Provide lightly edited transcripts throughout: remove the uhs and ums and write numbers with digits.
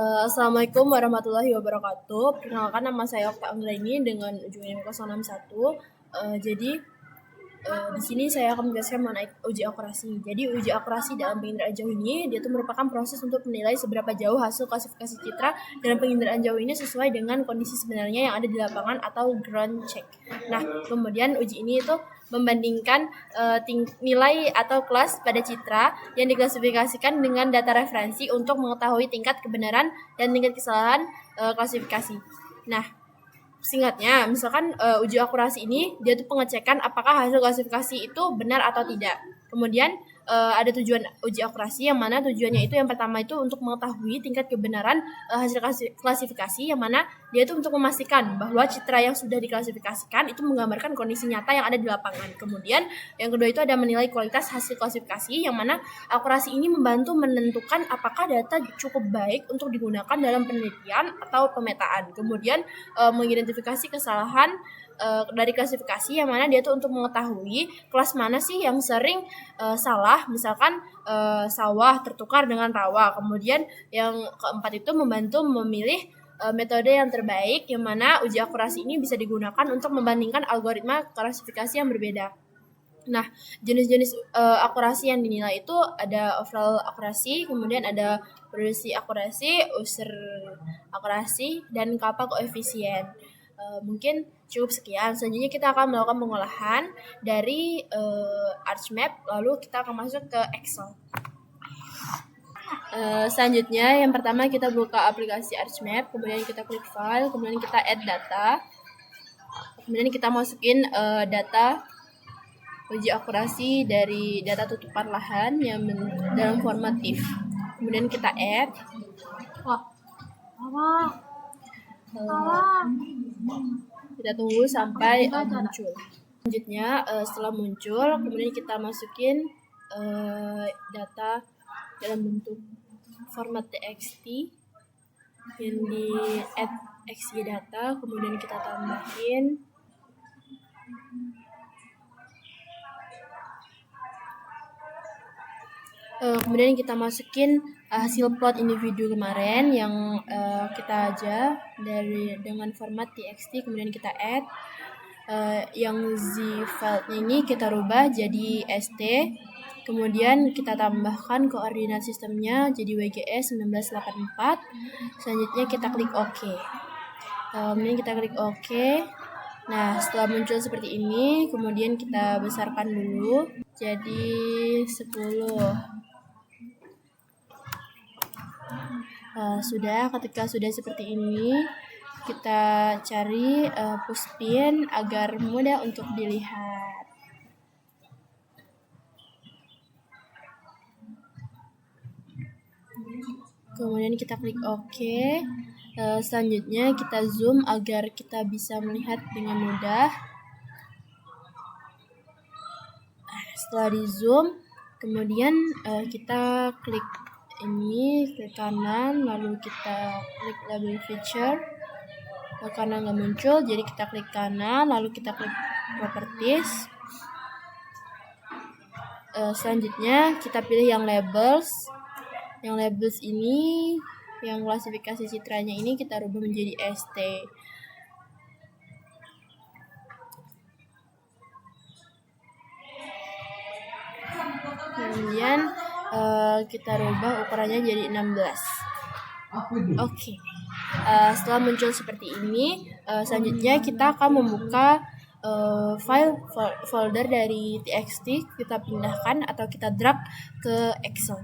Assalamualaikum warahmatullahi wabarakatuh. Perkenalkan, nama saya Okta Anggraini dengan ujung NIM 061. Di sini saya akan menjelaskan mengenai uji akurasi. Jadi uji akurasi dalam penginderaan jauh ini dia itu merupakan proses untuk menilai seberapa jauh hasil klasifikasi citra dalam penginderaan jauh ini sesuai dengan kondisi sebenarnya yang ada di lapangan atau ground check. Nah, kemudian uji ini itu membandingkan nilai atau kelas pada citra yang diklasifikasikan dengan data referensi untuk mengetahui tingkat kebenaran dan tingkat kesalahan klasifikasi. Nah, singkatnya, misalkan uji akurasi ini dia tuh pengecekan apakah hasil klasifikasi itu benar atau tidak. Kemudian ada tujuan uji akurasi, yang mana tujuannya itu yang pertama itu untuk mengetahui tingkat kebenaran hasil klasifikasi, yang mana dia itu untuk memastikan bahwa citra yang sudah diklasifikasikan itu menggambarkan kondisi nyata yang ada di lapangan. Kemudian yang kedua itu ada menilai kualitas hasil klasifikasi, yang mana akurasi ini membantu menentukan apakah data cukup baik untuk digunakan dalam penelitian atau pemetaan. Kemudian mengidentifikasi kesalahan dari klasifikasi, yang mana dia tuh untuk mengetahui kelas mana sih yang sering salah, misalkan sawah tertukar dengan rawa. Kemudian yang keempat itu membantu memilih metode yang terbaik, yang mana uji akurasi ini bisa digunakan untuk membandingkan algoritma klasifikasi yang berbeda. Nah, jenis-jenis akurasi yang dinilai itu ada overall akurasi, kemudian ada produksi akurasi, user akurasi, dan kappa koefisien. Mungkin cukup sekian. Selanjutnya kita akan melakukan pengolahan dari ArchMap, lalu kita akan masuk ke Excel. Selanjutnya yang pertama kita buka aplikasi ArchMap, kemudian kita klik file, kemudian kita add data, kemudian kita masukin data uji akurasi dari data tutupan lahan yang dalam format if. Kemudian kita add. Kita tunggu sampai muncul. Selanjutnya setelah muncul, kemudian kita masukin data dalam bentuk format txt yang di add xg data, kemudian kita tambahin kemudian kita masukin hasil plot individu kemarin yang kita aja dengan format txt, kemudian kita add yang z file ini kita rubah jadi st, kemudian kita tambahkan koordinat sistemnya jadi WGS 1984. Selanjutnya kita klik OK. Kemudian kita klik OK. Nah, setelah muncul seperti ini, kemudian kita besarkan dulu jadi 10. Ketika sudah seperti ini, kita cari pushpin agar mudah untuk dilihat. Kemudian kita klik OK. Selanjutnya kita zoom agar kita bisa melihat dengan mudah. Setelah di zoom, kemudian kita klik kanan, lalu kita klik label feature. Karena nggak muncul, jadi kita klik kanan, lalu kita klik properties. Selanjutnya kita pilih yang labels. Yang labels ini, yang klasifikasi citranya ini kita rubah menjadi ST. Kemudian kita rubah ukurannya jadi 16. Oke. Setelah muncul seperti ini, selanjutnya kita akan membuka file folder dari txt, kita pindahkan atau kita drag ke Excel.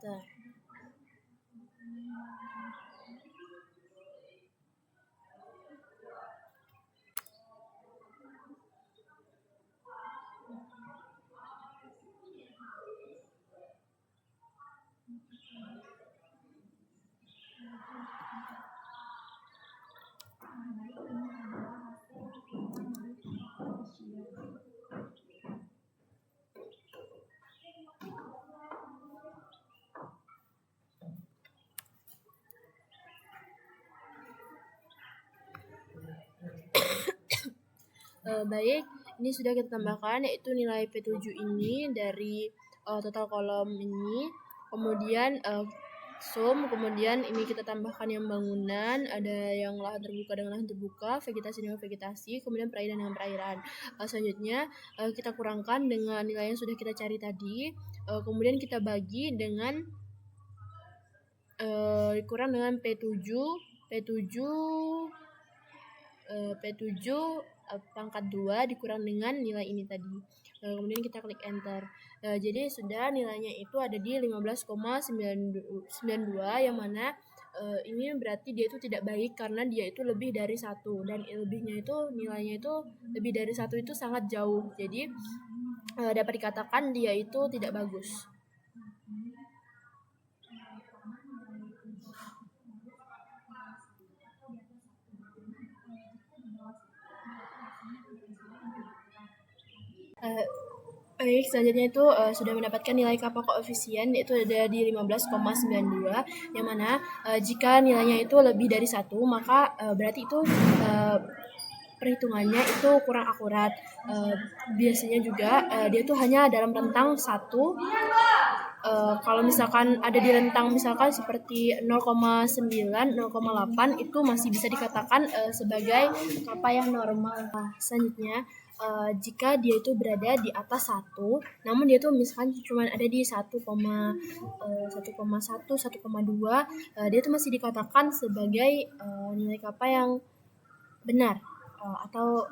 enter. Baik, ini sudah kita tambahkan yaitu nilai P7 ini dari total kolom ini, kemudian sum, kemudian ini kita tambahkan yang bangunan, ada yang lahan terbuka dengan lahan terbuka, vegetasi dengan vegetasi, kemudian perairan dengan perairan. Selanjutnya kita kurangkan dengan nilai yang sudah kita cari tadi, kemudian kita bagi dengan kurang dengan P7 pangkat 2 dikurang dengan nilai ini tadi. Kemudian kita klik enter. Jadi sudah nilainya itu ada di 15,92 yang mana ini berarti dia itu tidak baik karena dia itu lebih dari 1 dan lebihnya itu nilainya itu lebih dari 1 itu sangat jauh. Jadi dapat dikatakan dia itu tidak bagus. Baik, selanjutnya itu sudah mendapatkan nilai kappa koefisien yaitu ada di 15,92 yang mana jika nilainya itu lebih dari 1 maka berarti itu perhitungannya itu kurang akurat. Biasanya juga dia tuh hanya dalam rentang 1. Kalau misalkan ada di rentang misalkan seperti 0,9, 0,8 itu masih bisa dikatakan sebagai kappa yang normal. Selanjutnya jika dia itu berada di atas 1, namun dia tuh misalkan cuma ada di 1,1, 1,2, dia tuh masih dikatakan sebagai nilai kappa yang benar atau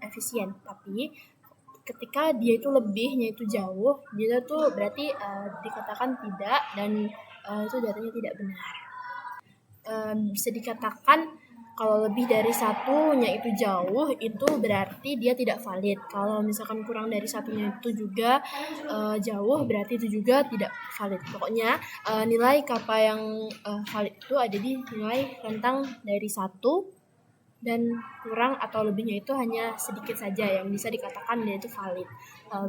efisien. Tapi ketika dia itu lebihnya itu jauh, dia tuh berarti dikatakan tidak dan itu datanya tidak benar. Bisa dikatakan kalau lebih dari 1-nya itu jauh, itu berarti dia tidak valid. Kalau misalkan kurang dari 1-nya itu juga jauh, berarti itu juga tidak valid. Pokoknya nilai kappa yang valid itu ada di nilai rentang dari 1 dan kurang atau lebihnya itu hanya sedikit saja yang bisa dikatakan dia itu valid.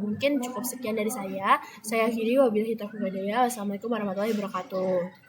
Mungkin cukup sekian dari saya. Saya akhiri, wabillahi taufiq wal hidayah. Wassalamualaikum warahmatullahi wabarakatuh.